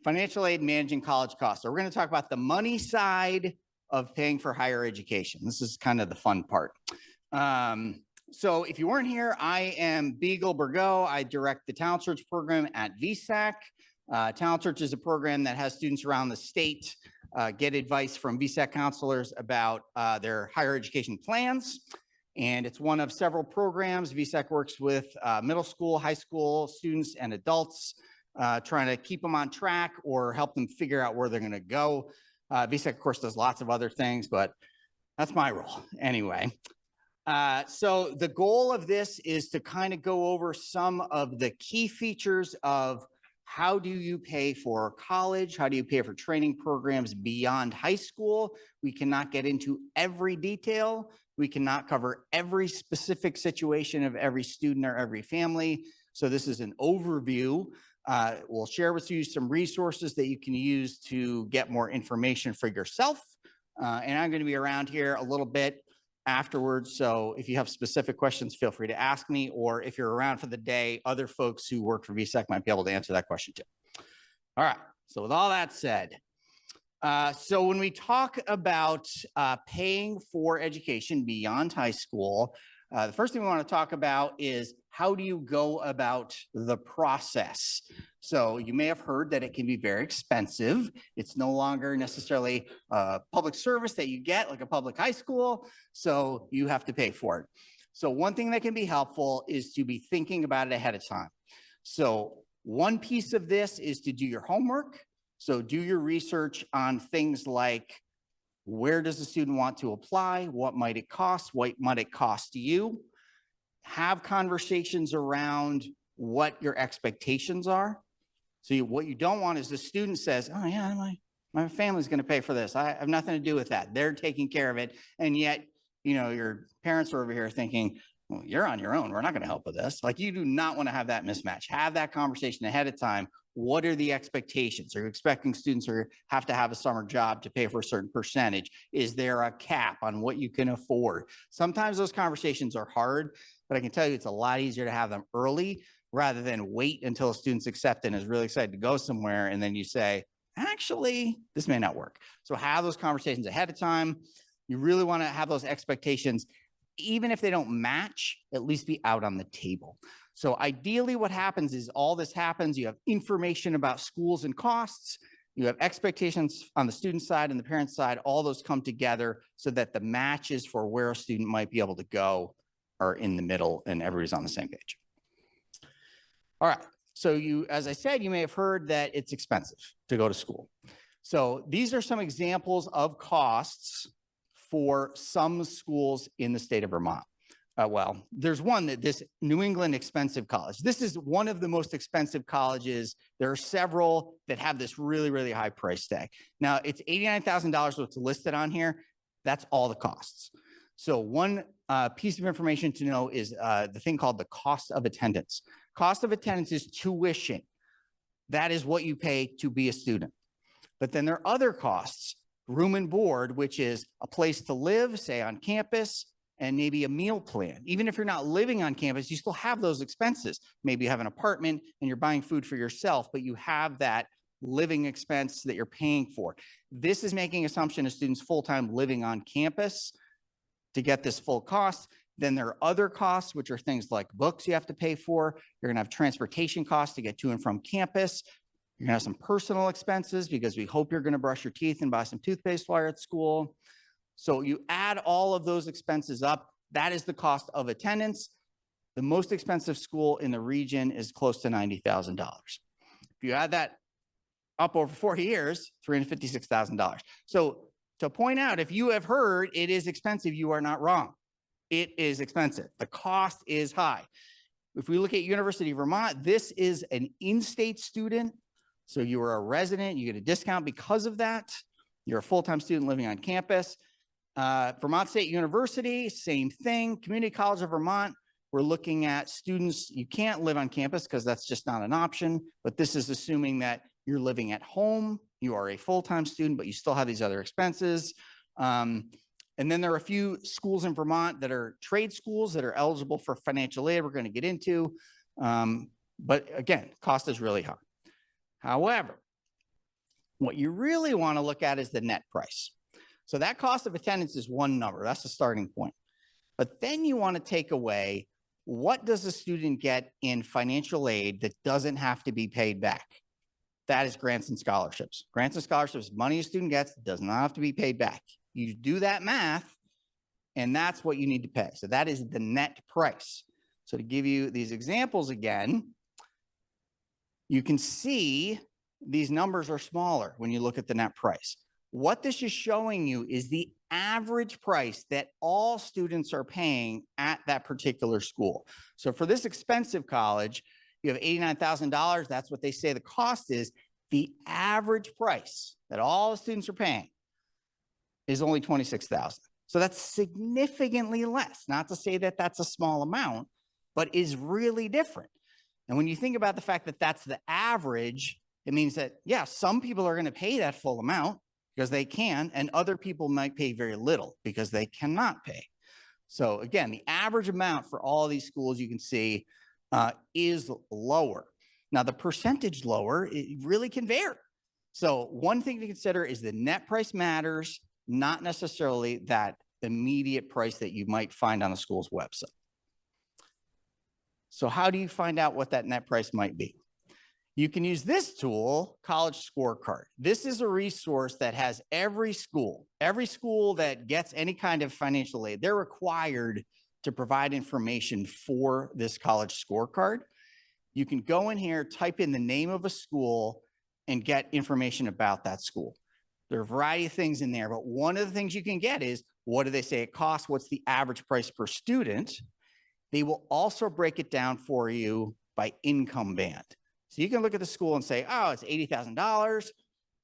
financial aid managing college costs. So we're going to talk about the money side of paying for higher education. This is kind of the fun part. So if you weren't here, I am Beagle Bourgault. I direct the Talent Search program at VSAC. Talent Search is a program that has students around the state get advice from VSAC counselors about their higher education plans. And it's one of several programs. VSAC works with middle school, high school students and adults, trying to keep them on track or help them figure out where they're going to go. VSAC, of course, does lots of other things, but that's my role anyway. So the goal of this is to kind of go over some of the key features of how do you pay for college? How do you pay for training programs beyond high school? We cannot get into every detail. We cannot cover every specific situation of every student or every family. So this is an overview. We'll share with you some resources that you can use to get more information for yourself. And I'm going to be around here a little bit afterwards. So if you have specific questions, feel free to ask me, or if you're around for the day, other folks who work for VSAC might be able to answer that question too. All right. So with all that said, so when we talk about paying for education beyond high school, the first thing we want to talk about is how do you go about the process? So you may have heard that it can be very expensive. It's no longer necessarily a public service that you get like a public high school, so you have to pay for it. So one thing that can be helpful is to be thinking about it ahead of time. So one piece of this is to do your homework. So do your research on things like, where does the student want to apply? What might it cost? What might it cost you? Have conversations around what your expectations are. So what you don't want is the student says, oh yeah, my family's going to pay for this. I have nothing to do with that. They're taking care of it. And yet, you know, your parents are over here thinking, well, you're on your own. We're not going to help with this. Like, you do not want to have that mismatch. Have that conversation ahead of time. What are the expectations? Are you expecting students to have to have a summer job to pay for a certain percentage? Is there a cap on what you can afford? Sometimes those conversations are hard, but I can tell you it's a lot easier to have them early rather than wait until a student's accepted and is really excited to go somewhere. And then you say, actually, this may not work. So have those conversations ahead of time. You really want to have those expectations. Even if they don't match, at least be out on the table. So ideally what happens is all this happens, you have information about schools and costs, you have expectations on the student side and the parent side, all those come together so that the matches for where a student might be able to go are in the middle and everybody's on the same page. All right, so as I said, you may have heard that it's expensive to go to school. So these are some examples of costs for some schools in the state of Vermont. Well, there's one that this New England Expensive College. This is one of the most expensive colleges. There are several that have this really, really high price tag. Now, it's $89,000 what's listed on here. That's all the costs. So one piece of information to know is the thing called the cost of attendance. Cost of attendance is tuition. That is what you pay to be a student. But then there are other costs. Room and board, which is a place to live, say on campus, and maybe a meal plan. Even if you're not living on campus, you still have those expenses. Maybe you have an apartment and you're buying food for yourself, but you have that living expense that you're paying for. This is making assumption of students full-time living on campus to get this full cost. Then there are other costs, which are things like books you have to pay for. You're gonna have transportation costs to get to and from campus. You're gonna have some personal expenses because we hope you're gonna brush your teeth and buy some toothpaste while you're at school. So you add all of those expenses up, that is the cost of attendance. The most expensive school in the region is close to $90,000. If you add that up over 40 years, $356,000. So to point out, if you have heard it is expensive, you are not wrong. It is expensive. The cost is high. If we look at University of Vermont, this is an in-state student. So you are a resident, you get a discount because of that. You're a full-time student living on campus. Vermont State University, same thing. Community College of Vermont, we're looking at students, you can't live on campus because that's just not an option, but this is assuming that you're living at home, you are a full-time student, but you still have these other expenses. And then there are a few schools in Vermont that are trade schools that are eligible for financial aid we're going to get into. But again, cost is really high. However, What you really want to look at is the net price. So that cost of attendance is one number. That's the starting point. But then you want to take away, what does a student get in financial aid that doesn't have to be paid back? That is grants and scholarships. Grants and scholarships, money a student gets, does not have to be paid back. You do that math, and that's what you need to pay. So that is the net price. So to give you these examples again, you can see these numbers are smaller when you look at the net price. What this is showing you is the average price that all students are paying at that particular school. So for this expensive college, you have $89,000. That's what they say the cost is. The average price that all the students are paying is only $26,000. So that's significantly less. Not to say that that's a small amount, but is really different. And when you think about the fact that that's the average, it means that, yeah, some people are going to pay that full amount because they can, and other people might pay very little because they cannot pay. So again, the average amount for all of these schools you can see is lower. Now, the percentage lower, it really can vary. So one thing to consider is the net price matters, not necessarily that immediate price that you might find on the school's website. So how do you find out what that net price might be? You can use this tool, College Scorecard. This is a resource that has every school that gets any kind of financial aid, they're required to provide information for this College Scorecard. You can go in here, type in the name of a school, and get information about that school. There are a variety of things in there, but one of the things you can get is, what do they say it costs? What's the average price per student? They will also break it down for you by income band. So you can look at the school and say, oh, it's $80,000,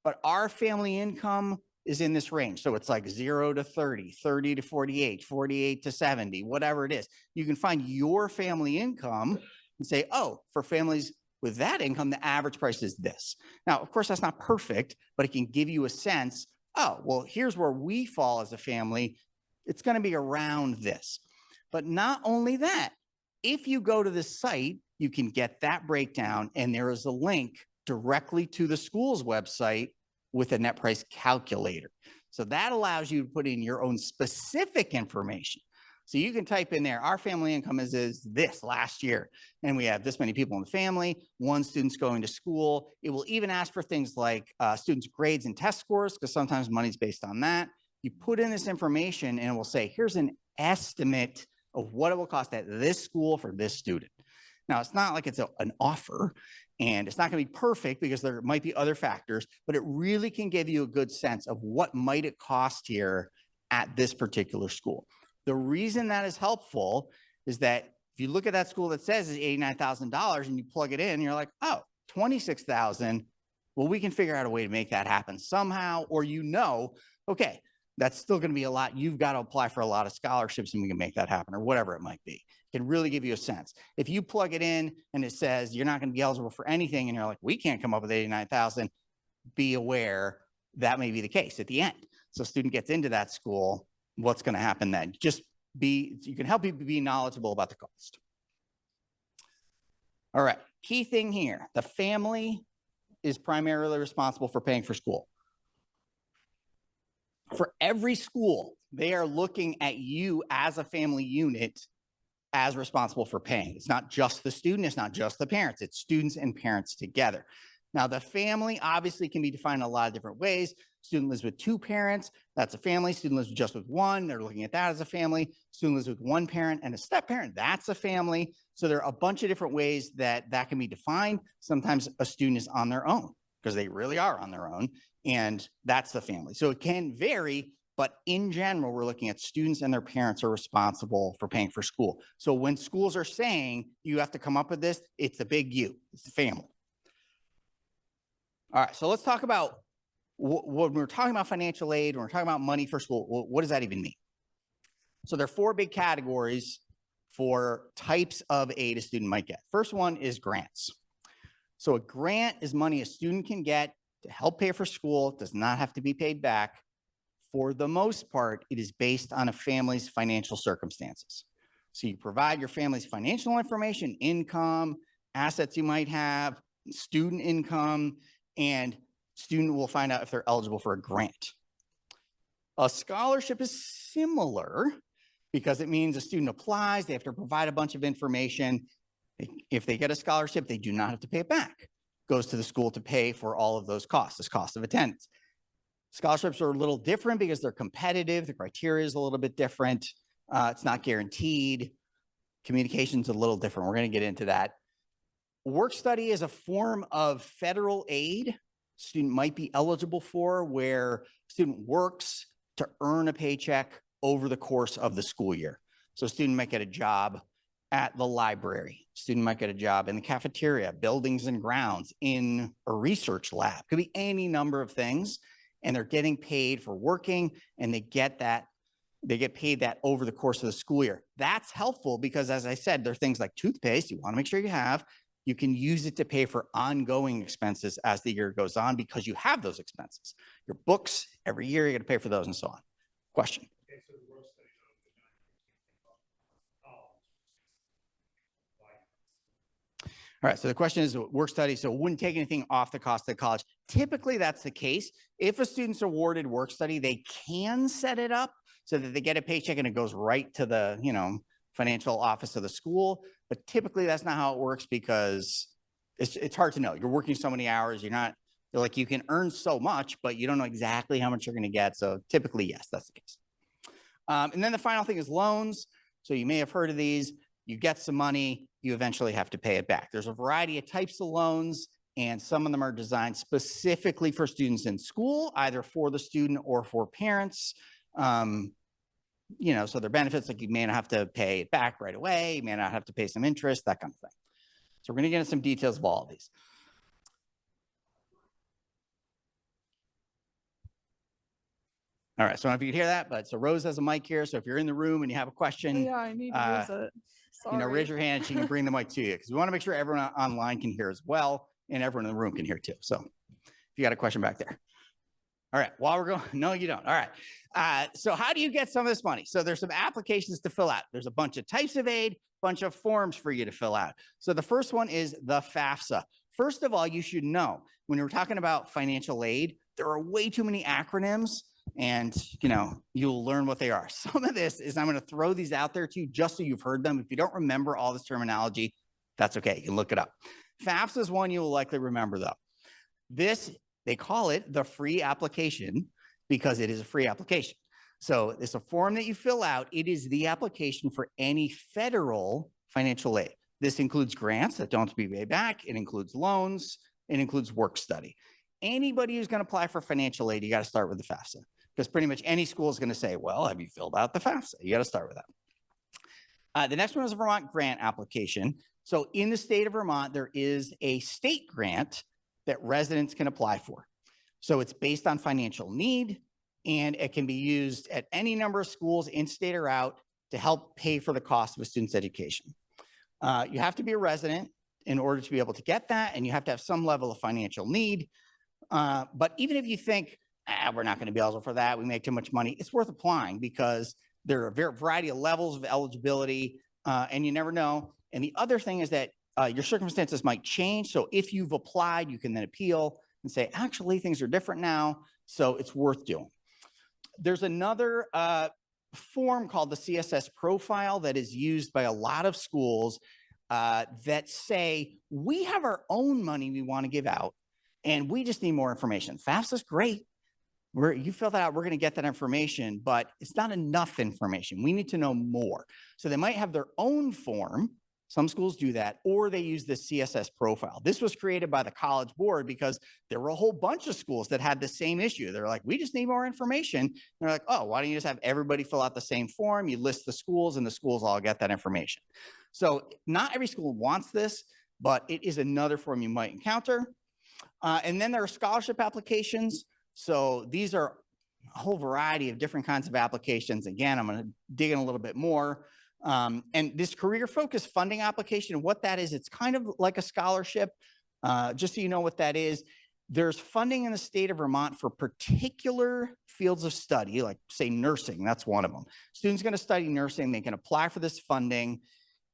but our family income is in this range. So it's like 0 to 30, 30 to 48, 48 to 70, whatever it is. You can find your family income and say, oh, for families with that income, the average price is this. Now, of course, that's not perfect, but it can give you a sense, oh, well, here's where we fall as a family. It's going to be around this. But not only that, if you go to this site, you can get that breakdown, and there is a link directly to the school's website with a net price calculator. So that allows you to put in your own specific information. So you can type in there, our family income is this last year, and we have this many people in the family, one student's going to school. It will even ask for things like students' grades and test scores, because sometimes money's based on that. You put in this information, and it will say, here's an estimate of what it will cost at this school for this student. Now, it's not like it's an offer, and it's not going to be perfect because there might be other factors, but it really can give you a good sense of what might it cost here at this particular school. The reason that is helpful is that if you look at that school that says it's $89,000 and you plug it in, you're like, oh, $26,000. Well, we can figure out a way to make that happen somehow, or okay, that's still going to be a lot. You've got to apply for a lot of scholarships and we can make that happen, or whatever it might be. It can really give you a sense. If you plug it in and it says you're not going to be eligible for anything and you're like, we can't come up with $89,000, be aware that may be the case at the end. So a student gets into that school, what's going to happen then? You can help people be knowledgeable about the cost. All right, key thing here, the family is primarily responsible for paying for school. For every school, they are looking at you as a family unit as responsible for paying. It's not just the student, it's not just the parents, it's students and parents together. Now, the family obviously can be defined in a lot of different ways. Student lives with two parents, that's a family. Student lives just with one, they're looking at that as a family. Student lives with one parent and a step parent, that's a family. So there are a bunch of different ways that can be defined. Sometimes a student is on their own because they really are on their own, and that's the family. So it can vary, but in general, we're looking at students and their parents are responsible for paying for school. So when schools are saying you have to come up with this, it's a big you, it's the family. All right, so let's talk about when we're talking about financial aid, when we're talking about money for school, what does that even mean? So there are four big categories for types of aid a student might get. First one is grants. So a grant is money a student can get to help pay for school. It does not have to be paid back. For the most part, it is based on a family's financial circumstances. So you provide your family's financial information, income, assets you might have, student income, and student will find out if they're eligible for a grant. A scholarship is similar because it means a student applies, they have to provide a bunch of information. If they get a scholarship, they do not have to pay it back. Goes to the school to pay for all of those costs, this cost of attendance. Scholarships are a little different because they're competitive. The criteria is a little bit different. It's not guaranteed. Communication's a little different. We're going to get into that. Work study is a form of federal aid student might be eligible for, where student works to earn a paycheck over the course of the school year. So a student might get a job at the library. Student might get a job in the cafeteria, buildings and grounds, in a research lab. Could be any number of things. And they're getting paid for working, and they get paid that over the course of the school year. That's helpful because, as I said, there are things like toothpaste you want to make sure you have. You can use it to pay for ongoing expenses as the year goes on because you have those expenses. Your books, every year, you're going to pay for those and so on. Question? Okay, so the work study, all right, so the question is work study, so it wouldn't take anything off the cost of college. Typically, that's the case. If a student's awarded work study, they can set it up so that they get a paycheck and it goes right to the, financial office of the school. But typically, that's not how it works because it's hard to know. You're working so many hours, you can earn so much, but you don't know exactly how much you're going to get. So typically, yes, that's the case. And then the final thing is loans. So you may have heard of these. You get some money, you eventually have to pay it back. There's a variety of types of loans, and some of them are designed specifically for students in school, either for the student or for parents. So their benefits, like you may not have to pay it back right away, you may not have to pay some interest, that kind of thing. So we're going to get into some details of all of these. All right, so I don't know if you could hear that, but so Rose has a mic here. So if you're in the room and you have a question, yeah, I need to use it. Sorry. Raise your hand and she can bring the mic to you because we want to make sure everyone online can hear as well and everyone in the room can hear too. So if you got a question back there. All right, while we're going, no, you don't. All right. So how do you get some of this money? So there's some applications to fill out. There's a bunch of types of aid, bunch of forms for you to fill out. So the first one is the FAFSA. First of all, you should know when we're talking about financial aid, there are way too many acronyms. And, you'll learn what they are. Some of this is I'm going to throw these out there to you just so you've heard them. If you don't remember all this terminology, that's okay. You can look it up. FAFSA is one you will likely remember, though. This, they call it the free application because it is a free application. So it's a form that you fill out. It is the application for any federal financial aid. This includes grants that don't have to be paid back. It includes loans. It includes work study. Anybody who's going to apply for financial aid, you got to start with the FAFSA. Because pretty much any school is going to say, well, have you filled out the FAFSA? You got to start with that. The next one is a Vermont grant application. So in the state of Vermont, there is a state grant that residents can apply for. So it's based on financial need, and it can be used at any number of schools, in state or out, to help pay for the cost of a student's education. You have to be a resident in order to be able to get that, and you have to have some level of financial need. But even if you think, we're not going to be eligible for that, we make too much money, it's worth applying because there are a variety of levels of eligibility, and you never know. And the other thing is that your circumstances might change. So if you've applied, you can then appeal and say, actually, things are different now, so it's worth doing. There's another form called the CSS profile that is used by a lot of schools that say, we have our own money we want to give out, and we just need more information. FAFSA is great. You fill that out, we're going to get that information, but it's not enough information. We need to know more. So they might have their own form. Some schools do that, or they use the CSS profile. This was created by the College Board because there were a whole bunch of schools that had the same issue. They're like, we just need more information. And they're like, oh, why don't you just have everybody fill out the same form? You list the schools and the schools all get that information. So not every school wants this, but it is another form you might encounter. And then there are scholarship applications. So these are a whole variety of different kinds of applications. Again, I'm going to dig in a little bit more. And this career focused funding application, what that is, it's kind of like a scholarship. Just so you know what that is, there's funding in the state of Vermont for particular fields of study, like say nursing, that's one of them. Students going to study nursing, they can apply for this funding.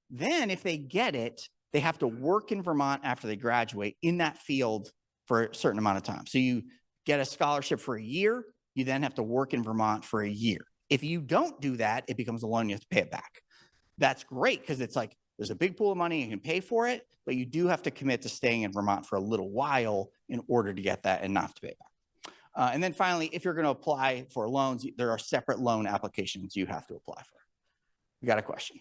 Then if they get it, they have to work in Vermont after they graduate in that field for a certain amount of time. So you get a scholarship for a year, you then have to work in Vermont for a year. If you don't do that, it becomes a loan, you have to pay it back. That's great because it's like there's a big pool of money, you can pay for it, but you do have to commit to staying in Vermont for a little while in order to get that and not to pay it back. And then finally, if you're going to apply for loans, there are separate loan applications you have to apply for. You got a question?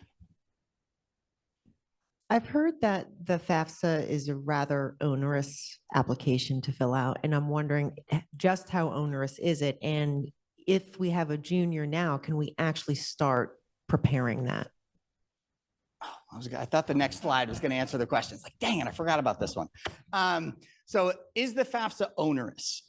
I've heard that the FAFSA is a rather onerous application to fill out, and I'm wondering just how onerous is it? And if we have a junior now, can we actually start preparing that? Oh, I thought the next slide was going to answer the question. It's like, dang it, I forgot about this one. So is the FAFSA onerous?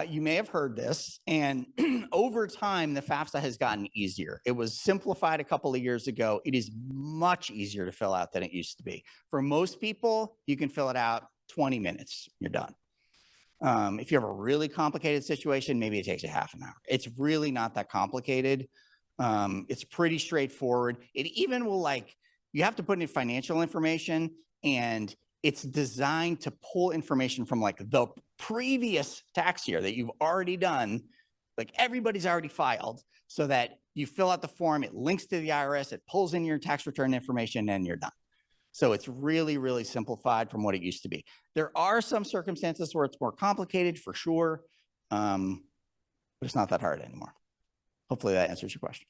You may have heard this, and over time, the FAFSA has gotten easier. It was simplified a couple of years ago. It is much easier to fill out than it used to be. For most people, you can fill it out 20 minutes, you're done. If you have a really complicated situation, maybe it takes you half an hour. It's really not that complicated. It's pretty straightforward. It even will you have to put in financial information, and it's designed to pull information from the previous tax year that you've already done. Everybody's already filed, so that you fill out the form, it links to the IRS, it pulls in your tax return information, and you're done. So it's really, really simplified from what it used to be. There are some circumstances where it's more complicated for sure, but it's not that hard anymore. Hopefully that answers your question.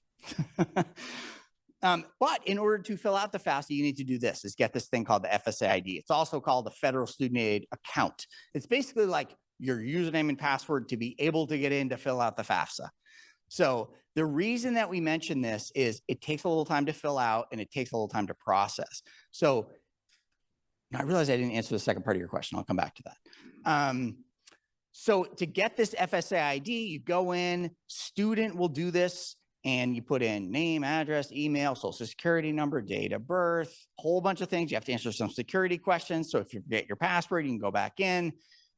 But in order to fill out the FAFSA, you need to do this, is get this thing called the FSA ID. It's also called the Federal Student Aid Account. It's basically like your username and password to be able to get in to fill out the FAFSA. So the reason that we mention this is it takes a little time to fill out and it takes a little time to process. So I realize I didn't answer the second part of your question. I'll come back to that. So to get this FSA ID, you go in, student will do this, and you put in name, address, email, social security number, date of birth, a whole bunch of things. You have to answer some security questions. So if you forget your password, you can go back in.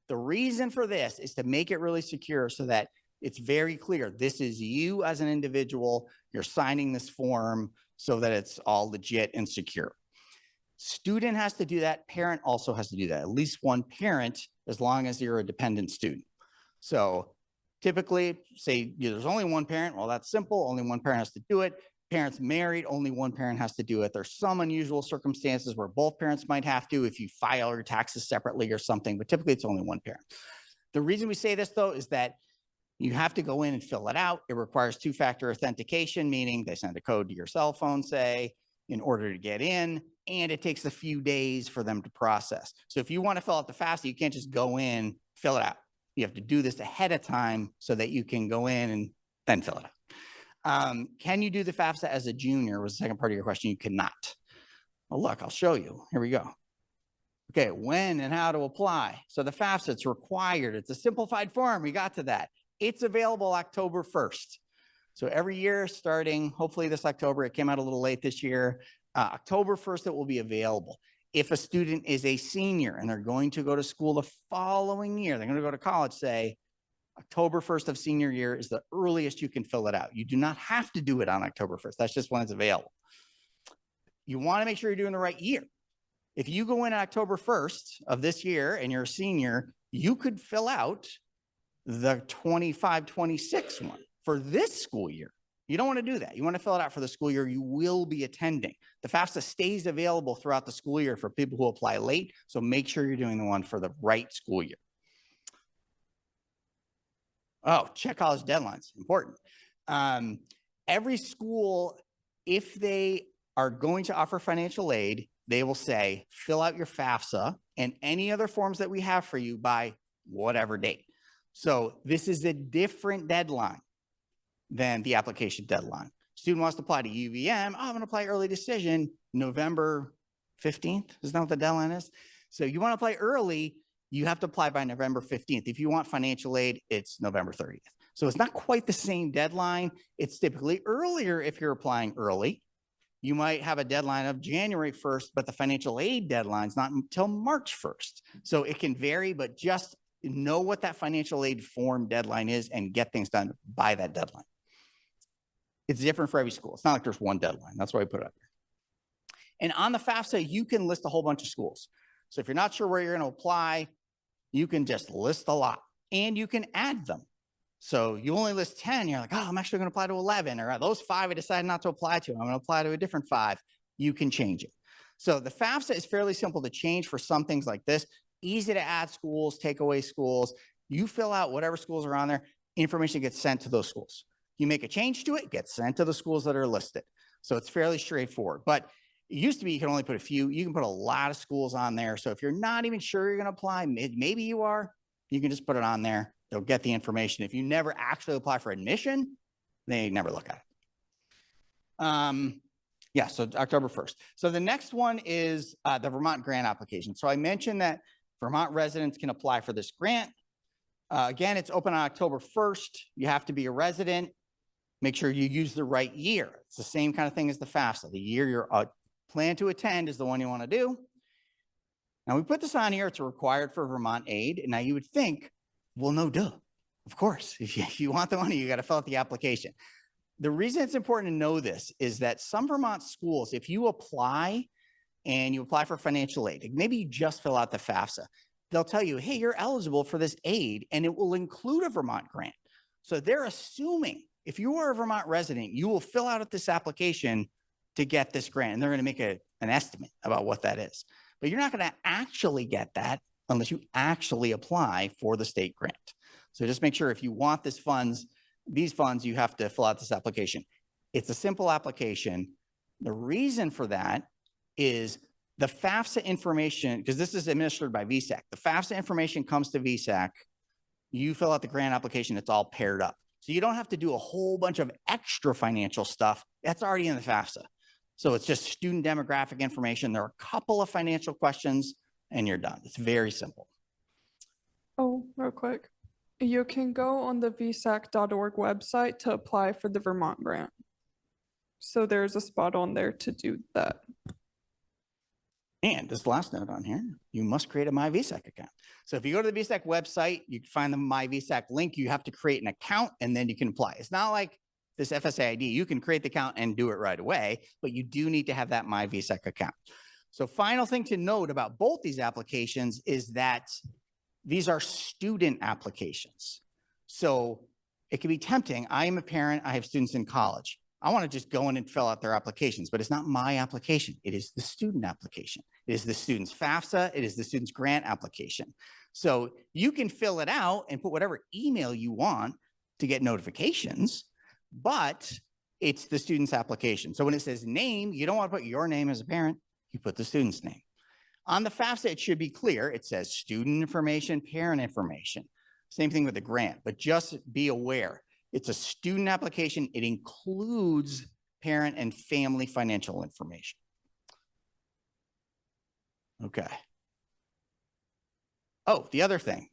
The reason for this is to make it really secure so that it's very clear. This is you as an individual. You're signing this form so that it's all legit and secure. Student has to do that. Parent also has to do that. At least one parent, as long as you're a dependent student. So typically, say there's only one parent. Well, that's simple. Only one parent has to do it. Parents married, only one parent has to do it. There's some unusual circumstances where both parents might have to if you file your taxes separately or something, but typically it's only one parent. The reason we say this, though, is that you have to go in and fill it out. It requires two-factor authentication, meaning they send a code to your cell phone, say, in order to get in, and it takes a few days for them to process. So if you want to fill out the FAFSA, you can't just go in, fill it out. You have to do this ahead of time so that you can go in and then fill it out. Can you do the FAFSA as a junior was the second part of your question. You cannot. Well, look, I'll show you. Here we go. Okay, when and how to apply. So the FAFSA, it's required. It's a simplified form. We got to that. It's available October 1st. So every year starting, hopefully this October, it came out a little late this year, October 1st, it will be available. If a student is a senior and they're going to go to school the following year, they're going to go to college, say, October 1st of senior year is the earliest you can fill it out. You do not have to do it on October 1st. That's just when it's available. You want to make sure you're doing the right year. If you go in on October 1st of this year and you're a senior, you could fill out the 25-26 one for this school year. You don't want to do that. You want to fill it out for the school year you will be attending. The FAFSA stays available throughout the school year for people who apply late, so make sure you're doing the one for the right school year. Oh, check college deadlines, important. Every school, if they are going to offer financial aid, they will say, fill out your FAFSA and any other forms that we have for you by whatever date. So this is a different deadline than the application deadline. Student wants to apply to UVM. Oh, I'm going to apply early decision November 15th. Isn't that what the deadline is? So you want to apply early, you have to apply by November 15th. If you want financial aid, it's November 30th. So it's not quite the same deadline. It's typically earlier if you're applying early. You might have a deadline of January 1st, but the financial aid deadline is not until March 1st. So it can vary, but just know what that financial aid form deadline is and get things done by that deadline. It's different for every school. It's not like there's one deadline. That's why we put it up there. And on the FAFSA, you can list a whole bunch of schools. So if you're not sure where you're going to apply, you can just list a lot and you can add them. So you only list 10, you're like, oh, I'm actually going to apply to 11, or those 5 I decided not to apply to. I'm going to apply to a different 5. You can change it. So the FAFSA is fairly simple to change for some things like this. Easy to add schools, take away schools. You fill out whatever schools are on there, information gets sent to those schools. You make a change to it, gets sent to the schools that are listed. So it's fairly straightforward. But it used to be you can only put a few. You can put a lot of schools on there. So if you're not even sure you're going to apply, maybe you are, you can just put it on there. They'll get the information. If you never actually apply for admission, they never look at it. Yeah, so October 1st. So the next one is the Vermont grant application. So I mentioned that Vermont residents can apply for this grant. Again, it's open on October 1st. You have to be a resident. Make sure you use the right year. It's the same kind of thing as the FAFSA. The year you're plan to attend is the one you want to do. Now we put this on here. It's required for Vermont aid. And now you would think, well, no, duh. Of course, if you want the money, you got to fill out the application. The reason it's important to know this is that some Vermont schools, if you apply and you apply for financial aid, maybe you just fill out the FAFSA, they'll tell you, hey, you're eligible for this aid, and it will include a Vermont grant. So they're assuming if you are a Vermont resident, you will fill out this application to get this grant, and they're going to make an estimate about what that is. But you're not going to actually get that unless you actually apply for the state grant. So just make sure if you want these funds, you have to fill out this application. It's a simple application. The reason for that is the FAFSA information, because this is administered by VSAC. The FAFSA information comes to VSAC. You fill out the grant application, it's all paired up. So you don't have to do a whole bunch of extra financial stuff. That's already in the FAFSA. So it's just student demographic information. There are a couple of financial questions and you're done. It's very simple. Oh, real quick. You can go on the vsac.org website to apply for the Vermont grant. So there's a spot on there to do that. And this last note on here, you must create a MyVSAC account. So if you go to the VSAC website, you can find the MyVSAC link. You have to create an account and then you can apply. It's not like this FSA ID. You can create the account and do it right away, but you do need to have that MyVSAC account. So final thing to note about both these applications is that these are student applications. So it can be tempting. I am a parent. I have students in college. I want to just go in and fill out their applications, but it's not my application. It is the student application. It is the student's FAFSA. It is the student's grant application. So you can fill it out and put whatever email you want to get notifications, but it's the student's application. So when it says name, you don't want to put your name as a parent. You put the student's name. On the FAFSA, it should be clear. It says student information, parent information. Same thing with the grant, but just be aware. It's a student application. It includes parent and family financial information. Okay. Oh, the other thing,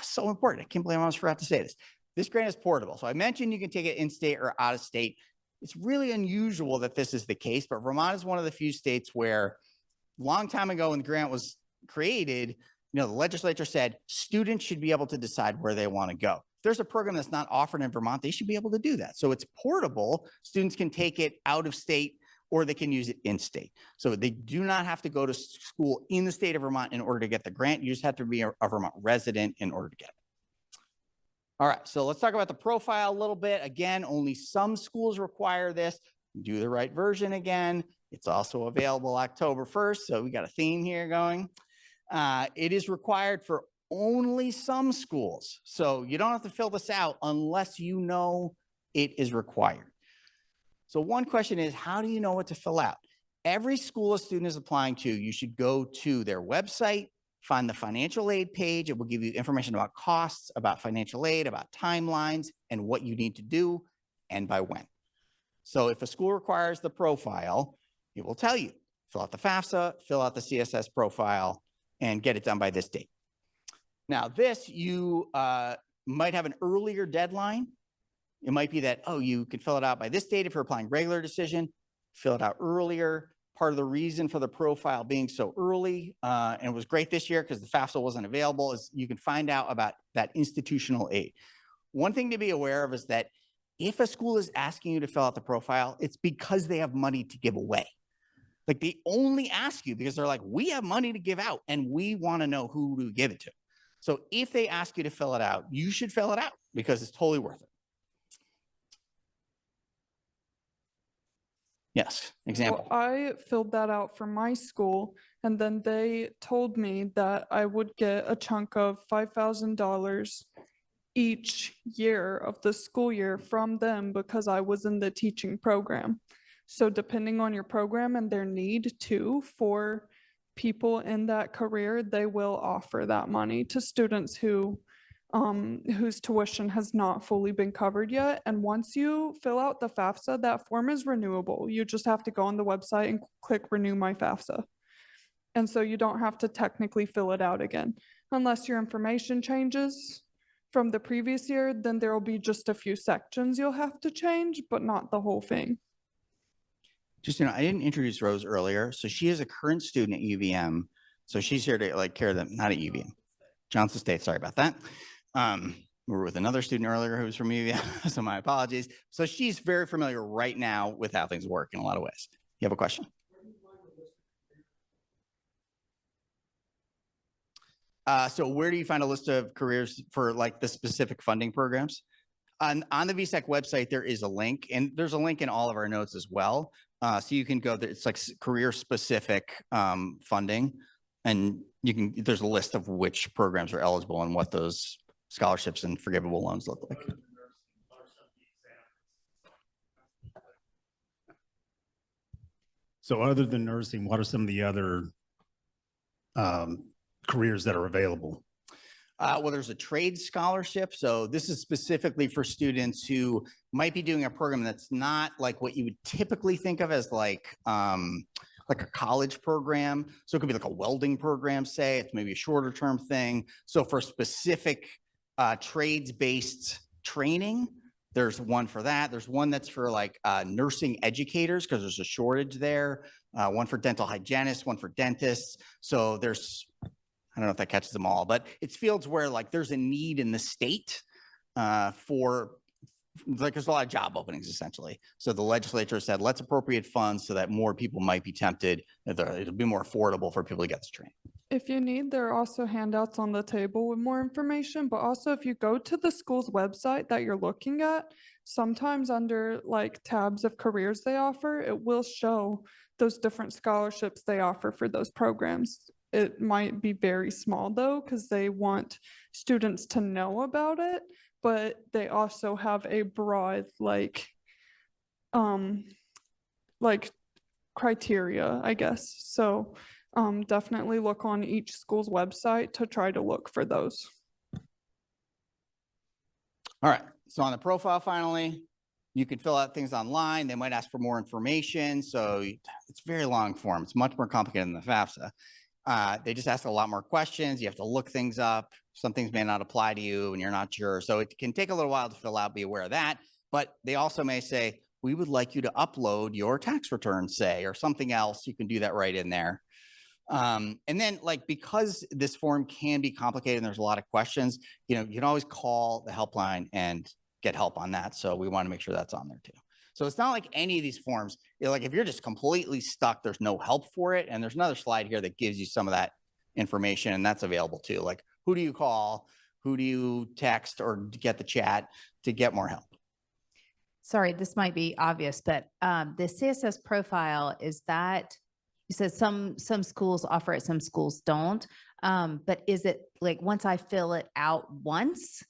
so important. I can't believe I almost forgot to say this. This grant is portable. So I mentioned you can take it in-state or out-of-state. It's really unusual that this is the case, but Vermont is one of the few states where a long time ago when the grant was created, the legislature said students should be able to decide where they want to go. If there's a program that's not offered in Vermont, they should be able to do that. So it's portable. Students can take it out of state or they can use it in state. So they do not have to go to school in the state of Vermont in order to get the grant. You just have to be a Vermont resident in order to get it. All right, so let's talk about the profile a little bit. Again, only some schools require this. Do the right version again. It's also available October 1st, so we got a theme here going. It is required for only some schools. So you don't have to fill this out unless you know it is required. So one question is, how do you know what to fill out? Every school a student is applying to, you should go to their website, find the financial aid page. It will give you information about costs, about financial aid, about timelines, and what you need to do, and by when. So if a school requires the profile, it will tell you, fill out the FAFSA, fill out the CSS profile, and get it done by this date. Now this, you might have an earlier deadline. It might be that, oh, you can fill it out by this date if you're applying regular decision, fill it out earlier. Part of the reason for the profile being so early, and it was great this year because the FAFSA wasn't available, is you can find out about that institutional aid. One thing to be aware of is that if a school is asking you to fill out the profile, it's because they have money to give away. Like they only ask you because they're like, we have money to give out and we want to know who to give it to. So if they ask you to fill it out, you should fill it out because it's totally worth it. Yes, example. Well, I filled that out for my school, and then they told me that I would get a chunk of $5,000 each year of the school year from them because I was in the teaching program. So depending on your program and their need too for people in that career, they will offer that money to students whose tuition has not fully been covered yet. And once you fill out the FAFSA, that form is renewable. You just have to go on the website and click renew my FAFSA. And so you don't have to technically fill it out again. Unless your information changes from the previous year, then there will be just a few sections you'll have to change, but not the whole thing. Just, I didn't introduce Rose earlier. So she is a current student at UVM. So she's here to like care them, not at UVM, Johnson State. Sorry about that. We were with another student earlier who was from UVM, so my apologies. So she's very familiar right now with how things work in a lot of ways. You have a question? So where do you find a list of careers for like the specific funding programs? On the VSAC website, there is a link, and there's a link in all of our notes as well. So you can go there. It's like career specific funding, and there's a list of which programs are eligible and what those scholarships and forgivable loans look like. So other than nursing, what are some of the other careers that are available? Well, there's a trade scholarship. So this is specifically for students who might be doing a program that's not like what you would typically think of as like a college program. So it could be like a welding program, say. It's maybe a shorter term thing. So for specific trades-based training, there's one for that. There's one that's for like nursing educators because there's a shortage there. One for dental hygienists, one for dentists. So there's, I don't know if that catches them all, but it's fields where like there's a need in the state for, like there's a lot of job openings essentially. So the legislature said, let's appropriate funds so that more people might be tempted. It'll be more affordable for people to get this training. If you need, there are also handouts on the table with more information, but also if you go to the school's website that you're looking at, sometimes under like tabs of careers they offer, it will show those different scholarships they offer for those programs. It might be very small though, because they want students to know about it, but they also have a broad like criteria, I guess. So definitely look on each school's website to try to look for those. All right. So on the profile, finally, you can fill out things online. They might ask for more information. So it's a very long form. It's much more complicated than the FAFSA. They just ask a lot more questions. You have to look things up. Some things may not apply to you and you're not sure. So it can take a little while to fill out, be aware of that. But they also may say, we would like you to upload your tax return, say, or something else. You can do that right in there. And then like, because this form can be complicated and there's a lot of questions, you can always call the helpline and get help on that. So we want to make sure that's on there too. So it's not like any of these forms, like if you're just completely stuck, there's no help for it. And there's another slide here that gives you some of that information, and that's available too. Like, who do you call? Who do you text or get the chat to get more help? Sorry, this might be obvious, but the CSS profile, is that, you said some schools offer it, some schools don't. But is it like once I fill it out once,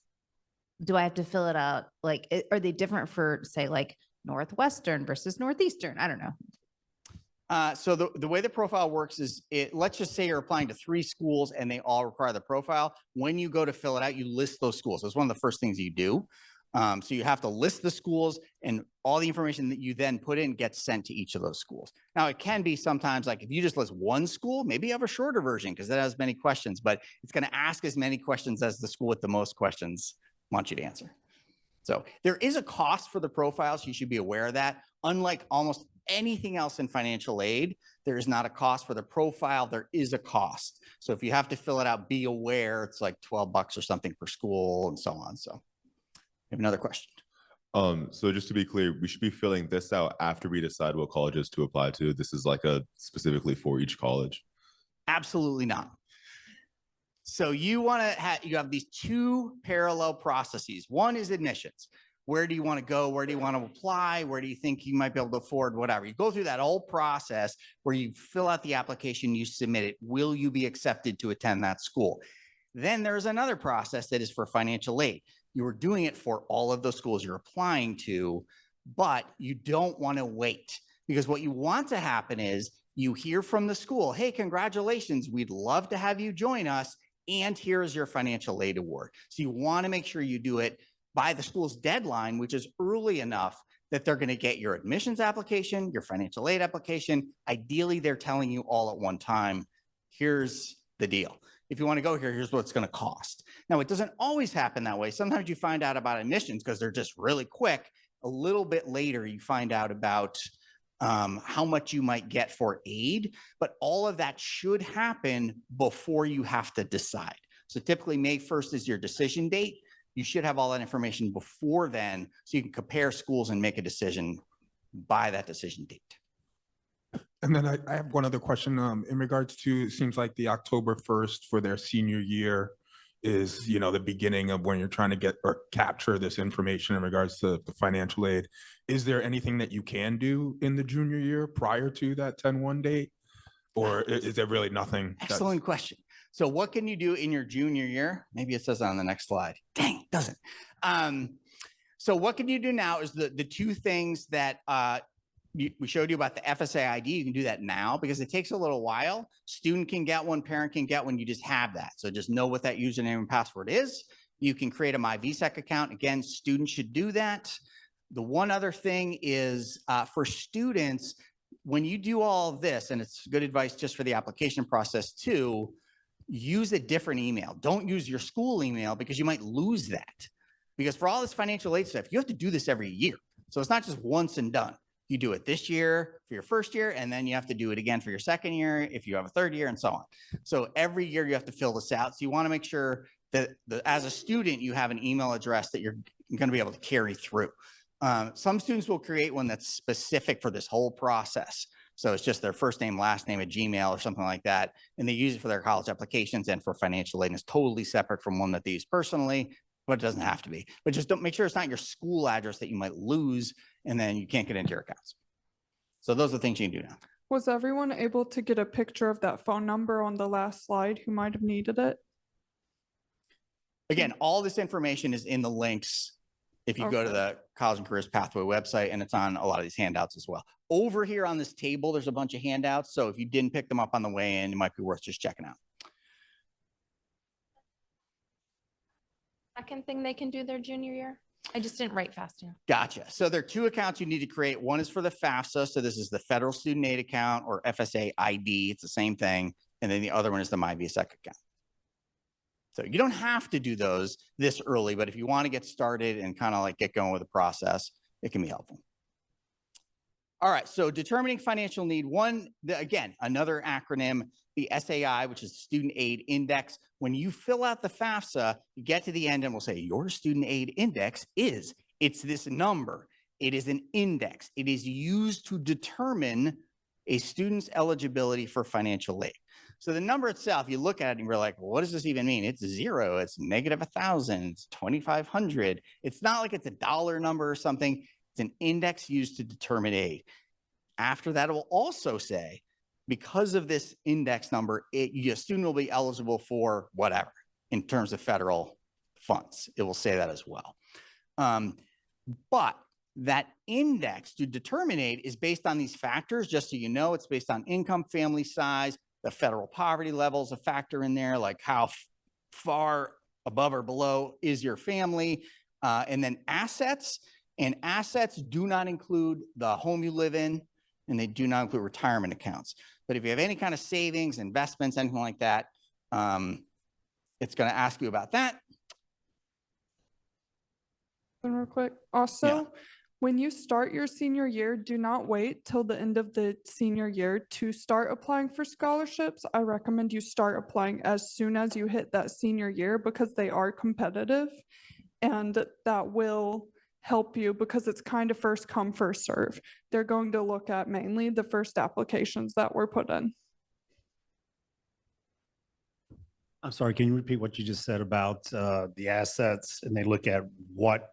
do I have to fill it out? Like, are they different for say like Northwestern versus Northeastern? I don't know. So the way the profile works is let's just say you're applying to 3 schools and they all require the profile. When you go to fill it out, you list those schools. So it's one of the first things you do. So you have to list the schools, and all the information that you then put in gets sent to each of those schools. Now, it can be sometimes like if you just list one school, maybe you have a shorter version because it has many questions, but it's going to ask as many questions as the school with the most questions wants you to answer. So there is a cost for the profiles. So you should be aware of that. Unlike almost anything else in financial aid, there is not a cost for the profile. There is a cost. So if you have to fill it out, be aware it's like $12 or something per school and so on. So you have another question. So just to be clear, we should be filling this out after we decide what colleges to apply to. This is like specifically for each college. Absolutely not. So you want to you have these two parallel processes. One is admissions. Where do you want to go? Where do you want to apply? Where do you think you might be able to afford whatever? You go through that whole process where you fill out the application, you submit it. Will you be accepted to attend that school? Then there's another process that is for financial aid. You are doing it for all of those schools you're applying to, but you don't want to wait, because what you want to happen is you hear from the school, hey, congratulations, we'd love to have you join us, and here's your financial aid award. So you want to make sure you do it by the school's deadline, which is early enough that they're going to get your admissions application, your financial aid application. Ideally, they're telling you all at one time, here's the deal. If you want to go here, here's what it's going to cost. Now, it doesn't always happen that way. Sometimes you find out about admissions because they're just really quick. A little bit later, you find out about how much you might get for aid, but all of that should happen before you have to decide. So typically May 1st is your decision date. You should have all that information before then, so you can compare schools and make a decision by that decision date. And then I have one other question in regards to, it seems like the October 1st for their senior year is, you know, the beginning of when you're trying to get or capture this information in regards to the financial aid. Is there anything that you can do in the junior year prior to that 10/1 date? Or is there really nothing? Excellent question. So what can you do in your junior year? Maybe it says that on the next slide. Dang, it doesn't. So what can you do now is the two things that we showed you about the FSA ID. You can do that now because it takes a little while. Student can get one, parent can get one. You just have that. So just know what that username and password is. You can create a My VSAC account. Again, students should do that. The one other thing is for students, when you do all of this, and it's good advice just for the application process too, use a different email. Don't use your school email because you might lose that. Because for all this financial aid stuff, you have to do this every year. So it's not just once and done. You do it this year for your first year, and then you have to do it again for your second year if you have a third year, and so on. So every year you have to fill this out. So you want to make sure that as a student, you have an email address that you're going to be able to carry through. Some students will create one that's specific for this whole process. So it's just their first name, last name at Gmail or something like that. And they use it for their college applications and for financial aid. And it's totally separate from one that they use personally, but it doesn't have to be. But just don't make sure it's not your school address that you might lose and then you can't get into your accounts. So those are the things you can do now. Was everyone able to get a picture of that phone number on the last slide who might have needed it? Again, all this information is in the links if you go to Okay. the College and Careers Pathway website, and it's on a lot of these handouts as well. Over here on this table, there's a bunch of handouts. So if you didn't pick them up on the way in, it might be worth just checking out. Second thing they can do their junior year? I just didn't write fast enough. Gotcha. So there are two accounts you need to create. One is for the FAFSA. So this is the Federal Student Aid account or FSA ID. It's the same thing. And then the other one is the My VSAC account. So you don't have to do those this early, but if you want to get started and kind of like get going with the process, it can be helpful. All right. So determining financial need. Again, another acronym, the SAI, which is Student Aid Index. When you fill out the FAFSA, you get to the end and we'll say your student aid index it's this number. It is an index. It is used to determine a student's eligibility for financial aid. So the number itself, you look at it and you're like, well, what does this even mean? It's zero, it's negative 1,000, it's 2,500. It's not like it's a dollar number or something. It's an index used to determine aid. After that, it will also say, because of this index number, your student will be eligible for whatever in terms of federal funds. It will say that as well. But that index to determine aid is based on these factors. Just so you know, it's based on income, family size, the federal poverty level is a factor in there, like how far above or below is your family, and then assets. And assets do not include the home you live in, and they do not include retirement accounts. But if you have any kind of savings, investments, anything like that, it's going to ask you about that. And real quick, also, when you start your senior year, do not wait till the end of the senior year to start applying for scholarships. I recommend you start applying as soon as you hit that senior year because they are competitive, and that will help you because it's kind of first come, first serve. They're going to look at mainly the first applications that were put in. I'm sorry, can you repeat what you just said about the assets and they look at what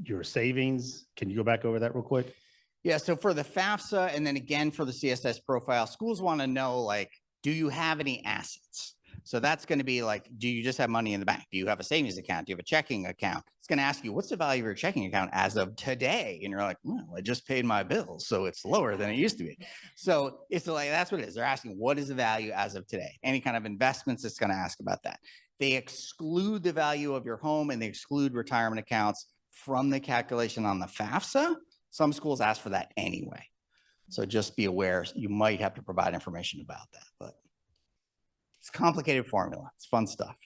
your savings? Can you go back over that real quick? Yeah, so for the FAFSA and then again for the CSS profile, schools want to know, like, do you have any assets? So that's going to be like, do you just have money in the bank? Do you have a savings account? Do you have a checking account? It's going to ask you, what's the value of your checking account as of today? And you're like, well, I just paid my bills, so it's lower than it used to be. So it's like, that's what it is. They're asking, what is the value as of today? Any kind of investments, it's going to ask about that. They exclude the value of your home and they exclude retirement accounts from the calculation on the FAFSA. Some schools ask for that anyway. So just be aware, you might have to provide information about that, but it's a complicated formula. It's fun stuff.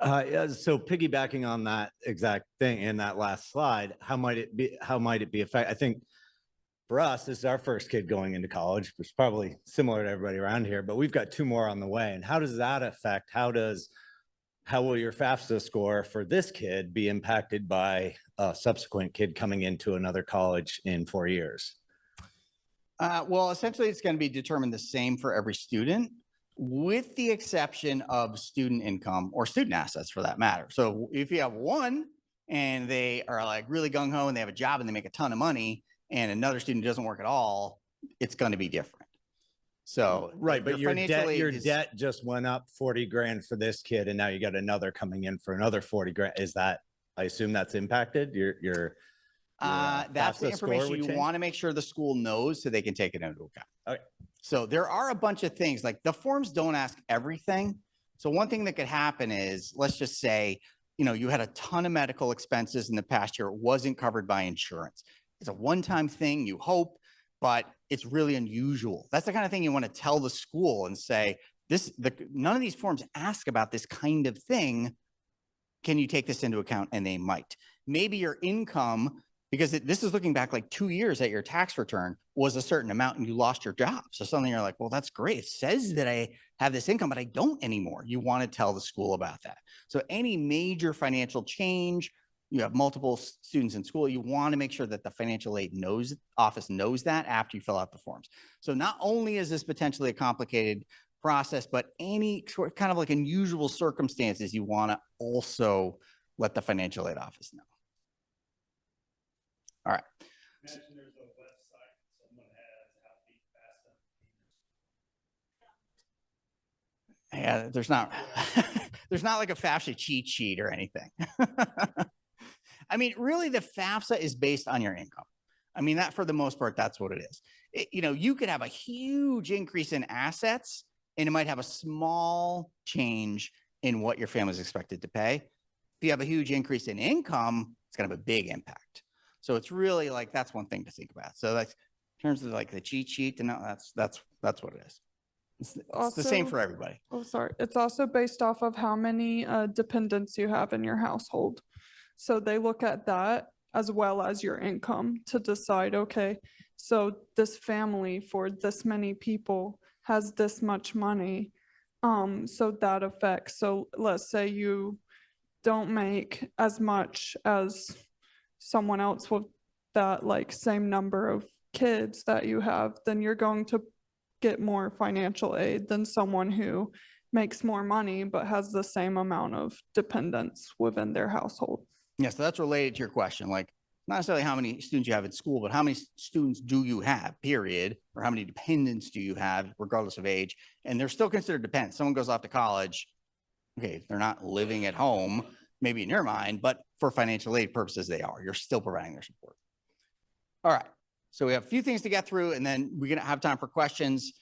Yeah, so piggybacking on that exact thing in that last slide, how might it be affect? I think for us, this is our first kid going into college, which is probably similar to everybody around here, but we've got 2 more on the way. And how does that affect? How will your FAFSA score for this kid be impacted by a subsequent kid coming into another college in 4 years? Well, essentially, it's going to be determined the same for every student, with the exception of student income or student assets for that matter. So if you have one and they are like really gung ho and they have a job and they make a ton of money and another student doesn't work at all, it's going to be different. So right, but your financial debt just went up 40 grand for this kid, and now you got another coming in for another 40 grand. Is that, I assume that's impacted your that's the FAFSA score information would you change? want to make sure the school knows so they can take it into account. Okay. So there are a bunch of things, like the forms don't ask everything. So one thing that could happen is, let's just say, you had a ton of medical expenses in the past year. It wasn't covered by insurance. It's a one-time thing, you hope, but it's really unusual. That's the kind of thing you want to tell the school and say, none of these forms ask about this kind of thing. Can you take this into account? And they might. Maybe your income, because this is looking back like 2 years at your tax return, was a certain amount and you lost your job. So suddenly you're like, well, that's great. It says that I have this income, but I don't anymore. You want to tell the school about that. So any major financial change, you have multiple students in school, you want to make sure that the financial aid office knows that after you fill out the forms. So not only is this potentially a complicated process, but any sort of kind of like unusual circumstances, you want to also let the financial aid office know. All right. Imagine there's a website someone has how to beat FAFSA. Yeah, there's not like a FAFSA cheat sheet or anything. I mean, really, the FAFSA is based on your income. I mean, that for the most part, that's what it is. You could have a huge increase in assets and it might have a small change in what your family is expected to pay. If you have a huge increase in income, it's going to have a big impact. So it's really like, that's one thing to think about. So that's in terms of like the cheat sheet, and that's what it is. It's the same for everybody. Oh, sorry. It's also based off of how many dependents you have in your household. So they look at that as well as your income to decide, okay, so this family for this many people has this much money. So that affects, so let's say you don't make as much as someone else with that like same number of kids that you have, then you're going to get more financial aid than someone who makes more money but has the same amount of dependents within their household. Yeah, so that's related to your question, like not necessarily how many students you have in school, but how many students do you have, period, or how many dependents do you have, regardless of age, and they're still considered dependents. Someone goes off to college, okay, they're not living at home, maybe in your mind, but for financial aid purposes, they are. You're still providing their support. All right, so we have a few things to get through, and then we're going to have time for questions.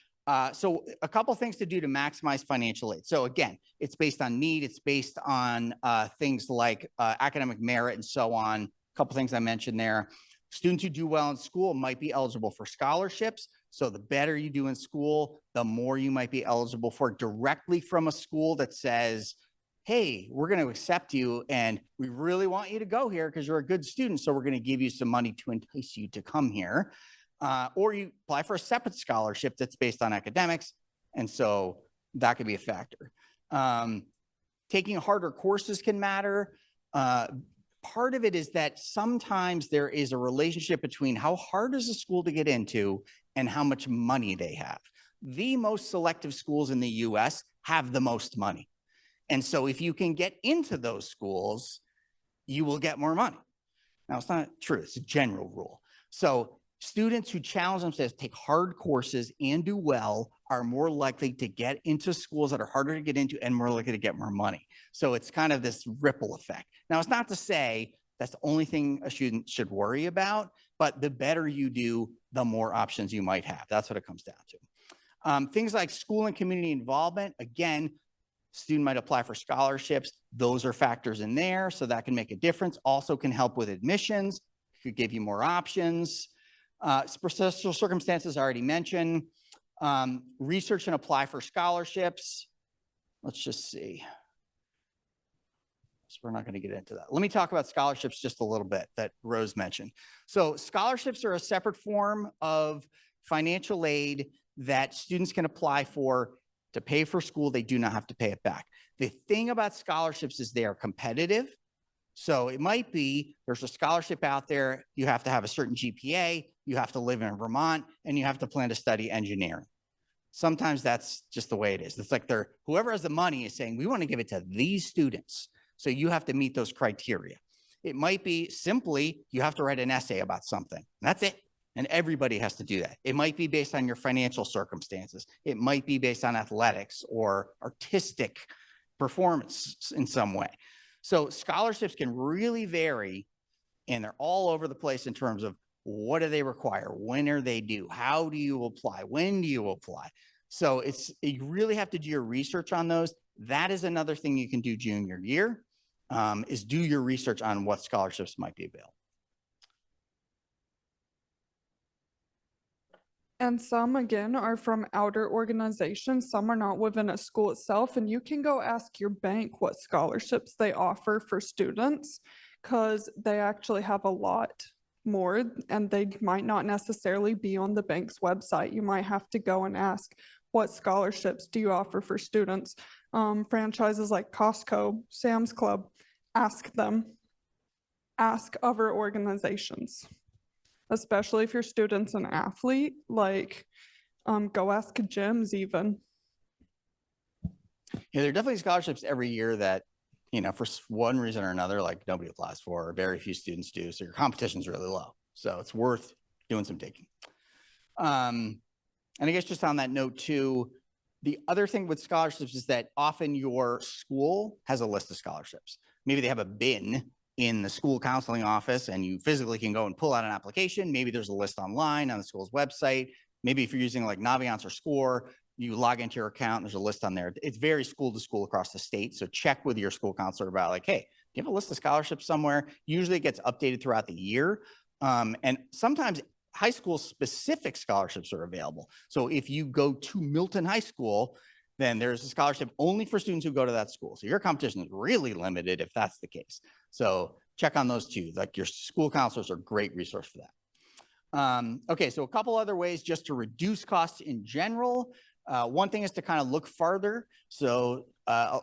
So a couple things to do to maximize financial aid. So again, it's based on need. It's based on things like academic merit and so on. A couple things I mentioned there. Students who do well in school might be eligible for scholarships. So the better you do in school, the more you might be eligible for directly from a school that says, hey, we're going to accept you and we really want you to go here because you're a good student. So we're going to give you some money to entice you to come here. Or you apply for a separate scholarship that's based on academics. And so that could be a factor. Taking harder courses can matter. Part of it is that sometimes there is a relationship between how hard is a school to get into and how much money they have. The most selective schools in the US have the most money. And so if you can get into those schools, you will get more money. Now, it's not true. It's a general rule. So students who challenge themselves, take hard courses and do well are more likely to get into schools that are harder to get into and more likely to get more money. So it's kind of this ripple effect. Now, it's not to say that's the only thing a student should worry about, but the better you do, the more options you might have. That's what it comes down to. Things like school and community involvement, again, student might apply for scholarships. Those are factors in there, so that can make a difference. Also can help with admissions, could give you more options. Special circumstances I already mentioned. Research and apply for scholarships. Let's just see. So we're not going to get into that. Let me talk about scholarships just a little bit that Rose mentioned. So scholarships are a separate form of financial aid that students can apply for to pay for school. They do not have to pay it back. The thing about scholarships is they are competitive. So it might be there's a scholarship out there. You have to have a certain GPA. You have to live in Vermont and you have to plan to study engineering. Sometimes that's just the way it is. It's like whoever has the money is saying, we want to give it to these students. So you have to meet those criteria. It might be simply you have to write an essay about something. That's it. And everybody has to do that. It might be based on your financial circumstances. It might be based on athletics or artistic performance in some way. So scholarships can really vary, and they're all over the place in terms of what do they require? When are they due? How do you apply? When do you apply? So you really have to do your research on those. That is another thing you can do junior year, is do your research on what scholarships might be available. And some, again, are from outer organizations. Some are not within a school itself. And you can go ask your bank what scholarships they offer for students, because they actually have a lot more and they might not necessarily be on the bank's website. You might have to go and ask, what scholarships do you offer for students? Franchises like Costco, Sam's Club, ask them. Ask other organizations. Especially if your student's an athlete, like go ask gyms even. Yeah, there are definitely scholarships every year that, for one reason or another, like nobody applies for, or very few students do. So your competition is really low. So it's worth doing some digging. And I guess just on that note too, the other thing with scholarships is that often your school has a list of scholarships. Maybe they have a bin in the school counseling office and you physically can go and pull out an application. Maybe there's a list online on the school's website. Maybe if you're using like Naviance or Score, you log into your account, there's a list on there. It's very school to school across the state. So check with your school counselor about like, hey, do you have a list of scholarships somewhere? Usually it gets updated throughout the year. And sometimes high school specific scholarships are available. So if you go to Milton High School, then there's a scholarship only for students who go to that school. So your competition is really limited if that's the case. So check on those too. Like your school counselors are a great resource for that. Okay, so a couple other ways just to reduce costs in general. One thing is to kind of look farther. So a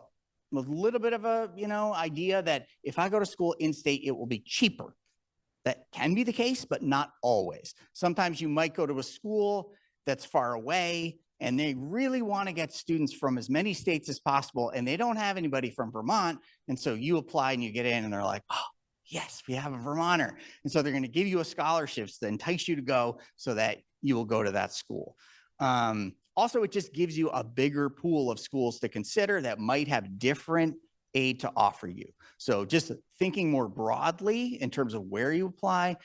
little bit of a, idea that if I go to school in-state, it will be cheaper. That can be the case, but not always. Sometimes you might go to a school that's far away and they really want to get students from as many states as possible, and they don't have anybody from Vermont. And so you apply and you get in and they're like, oh, yes, we have a Vermonter. And so they're going to give you a scholarship to entice you to go so that you will go to that school. Also, it just gives you a bigger pool of schools to consider that might have different aid to offer you. So just thinking more broadly in terms of where you apply,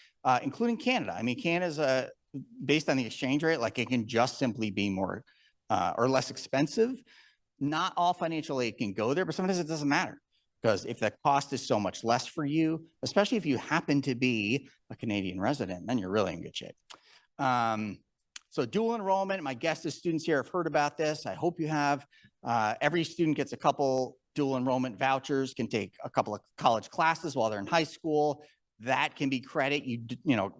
including Canada. I mean, Canada's based on the exchange rate, like it can just simply be more or less expensive. Not all financial aid can go there, but sometimes it doesn't matter, because if the cost is so much less for you, especially if you happen to be a Canadian resident, then you're really in good shape. So dual enrollment, my guess is students here have heard about this. I hope you have. Every student gets a couple dual enrollment vouchers, can take a couple of college classes while they're in high school. That can be credit.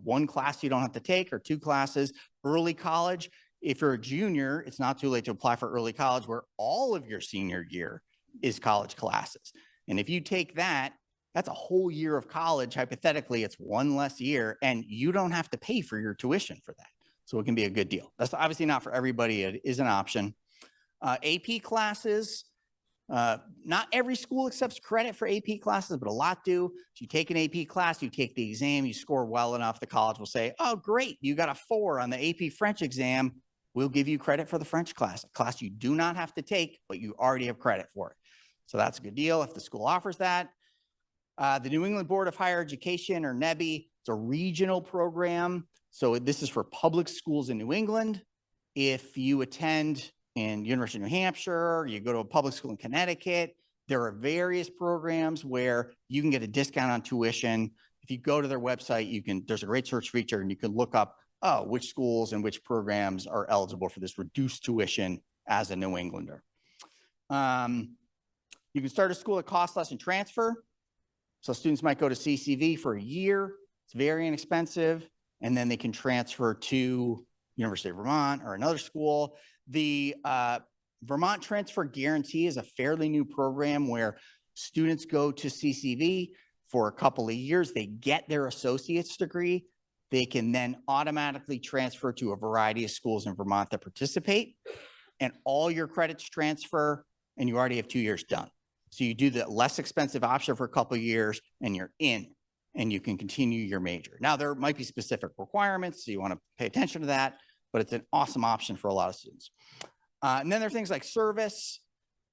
One class you don't have to take or two classes. Early college, if you're a junior, it's not too late to apply for early college, where all of your senior year is college classes. And if you take that, that's a whole year of college. Hypothetically, it's one less year and you don't have to pay for your tuition for that. So it can be a good deal. That's obviously not for everybody. It is an option. AP classes, Not every school accepts credit for AP classes, but a lot do. If you take an AP class, you take the exam, you score well enough, the college will say, oh, great, you got a 4 on the AP French exam. We'll give you credit for the French class, a class you do not have to take, but you already have credit for it. So that's a good deal if the school offers that. The New England Board of Higher Education, or NEBI, it's a regional program. So this is for public schools in New England. If you attend in University of New Hampshire, you go to a public school in Connecticut, there are various programs where you can get a discount on tuition. If you go to their website, there's a great search feature and you can look up, oh, which schools and which programs are eligible for this reduced tuition as a New Englander. You can start a school at cost less and transfer. So students might go to CCV for a year. It's very inexpensive. And then they can transfer to University of Vermont or another school. The Vermont Transfer Guarantee is a fairly new program where students go to CCV for a couple of years. They get their associate's degree. They can then automatically transfer to a variety of schools in Vermont that participate, and all your credits transfer, and you already have 2 years done. So you do the less expensive option for a couple of years and you're in, and you can continue your major. Now, there might be specific requirements, so you want to pay attention to that, but it's an awesome option for a lot of students. And then there are things like service,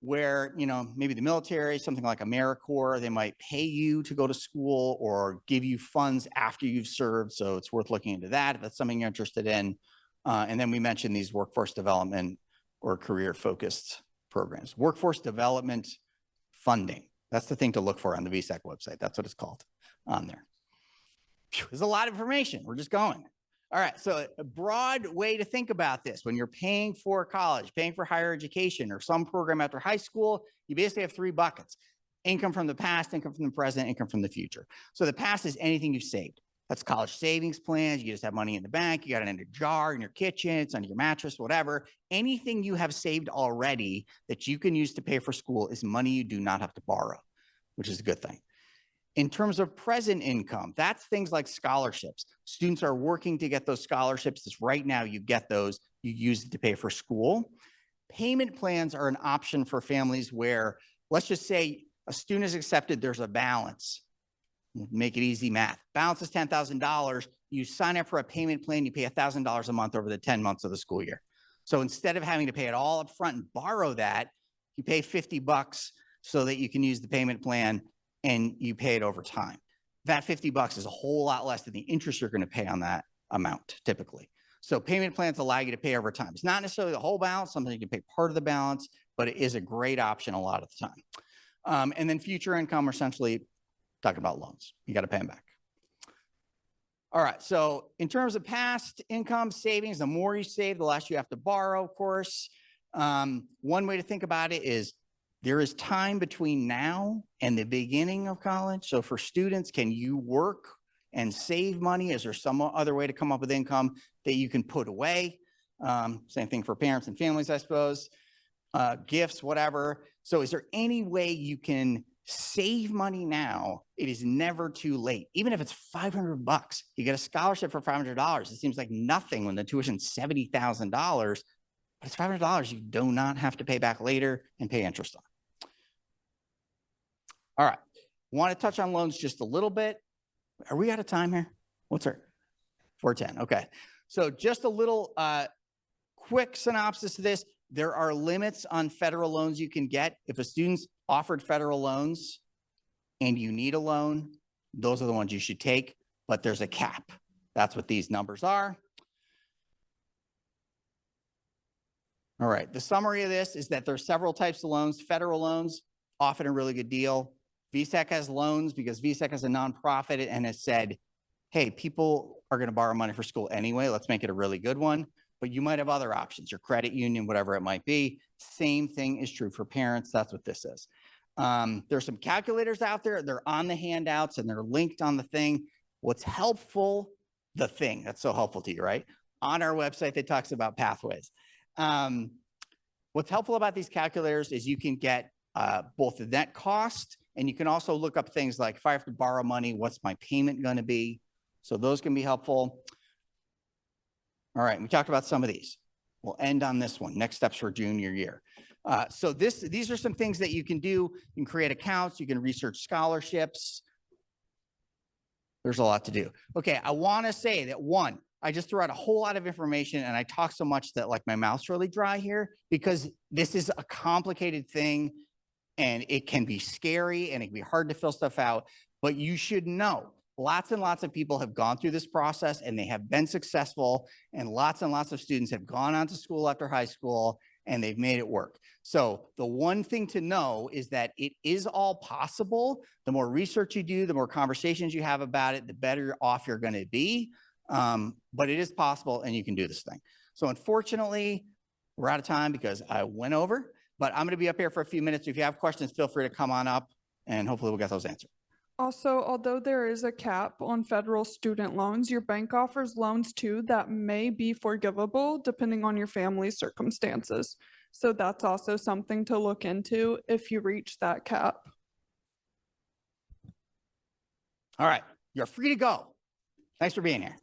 where, maybe the military, something like AmeriCorps, they might pay you to go to school or give you funds after you've served. So it's worth looking into that if that's something you're interested in. And then we mentioned these workforce development or career-focused programs. Workforce development funding. That's the thing to look for on the VSAC website. That's what it's called on there. Phew, there's a lot of information. We're just going. All right, so a broad way to think about this: when you're paying for college, paying for higher education, or some program after high school, you basically have 3 buckets: income from the past, income from the present, income from the future. So the past is anything you've saved. That's college savings plans. You just have money in the bank. You got it in a jar in your kitchen. It's under your mattress, whatever. Anything you have saved already that you can use to pay for school is money you do not have to borrow, which is a good thing. In terms of present income, that's things like scholarships. Students are working to get those scholarships. It's right now you get those, you use it to pay for school. Payment plans are an option for families where, let's just say a student is accepted, there's a balance. Make it easy math. Balance is $10,000. You sign up for a payment plan, you pay $1,000 a month over the 10 months of the school year. So instead of having to pay it all up front and borrow that, you pay $50 so that you can use the payment plan, and you pay it over time. That $50 is a whole lot less than the interest you're going to pay on that amount typically. So payment plans allow you to pay over time. It's not necessarily the whole balance. Sometimes you can pay part of the balance, but it is a great option a lot of the time. And then future income, essentially talking about loans. You got to pay them back. All right. So in terms of past income savings, the more you save, the less you have to borrow, of course. One way to think about it is there is time between now and the beginning of college. So for students, can you work and save money? Is there some other way to come up with income that you can put away? Same thing for parents and families, I suppose. Gifts, whatever. So is there any way you can save money now? It is never too late. Even if it's $500, you get a scholarship for $500. It seems like nothing when the tuition's $70,000, but it's $500 you do not have to pay back later and pay interest on. All right. Want to touch on loans just a little bit. Are we out of time here? What's our 4:10? Okay. So just a little quick synopsis of this. There are limits on federal loans you can get. If a student's offered federal loans and you need a loan, those are the ones you should take, but there's a cap. That's what these numbers are. All right. The summary of this is that there's several types of loans. Federal loans, often a really good deal. VSAC has loans because VSAC is a nonprofit and has said, hey, people are going to borrow money for school anyway. Let's make it a really good one. But you might have other options, your credit union, whatever it might be. Same thing is true for parents. That's what this is. There's some calculators out there. They're on the handouts and they're linked on the thing. What's helpful, the thing that's so helpful to you, right? On our website that talks about pathways. What's helpful about these calculators is you can get both the net cost, and you can also look up things like, if I have to borrow money, what's my payment going to be? So those can be helpful. All right, we talked about some of these. We'll end on this one, next steps for junior year. So these are some things that you can do. You can create accounts, you can research scholarships. There's a lot to do. Okay, I want to say that one, I just threw out a whole lot of information and I talk so much that like my mouth's really dry here because this is a complicated thing and it can be scary and it can be hard to fill stuff out, but you should know lots and lots of people have gone through this process and they have been successful, and lots of students have gone on to school after high school and they've made it work. So the one thing to know is that it is all possible. The more research you do, the more conversations you have about it, the better off you're going to be. But it is possible and you can do this thing. So unfortunately, we're out of time because I went over, but I'm going to be up here for a few minutes. If you have questions, feel free to come on up and hopefully we'll get those answered. Also, although there is a cap on federal student loans, your bank offers loans too that may be forgivable depending on your family's circumstances. So that's also something to look into if you reach that cap. All right, you're free to go. Thanks for being here.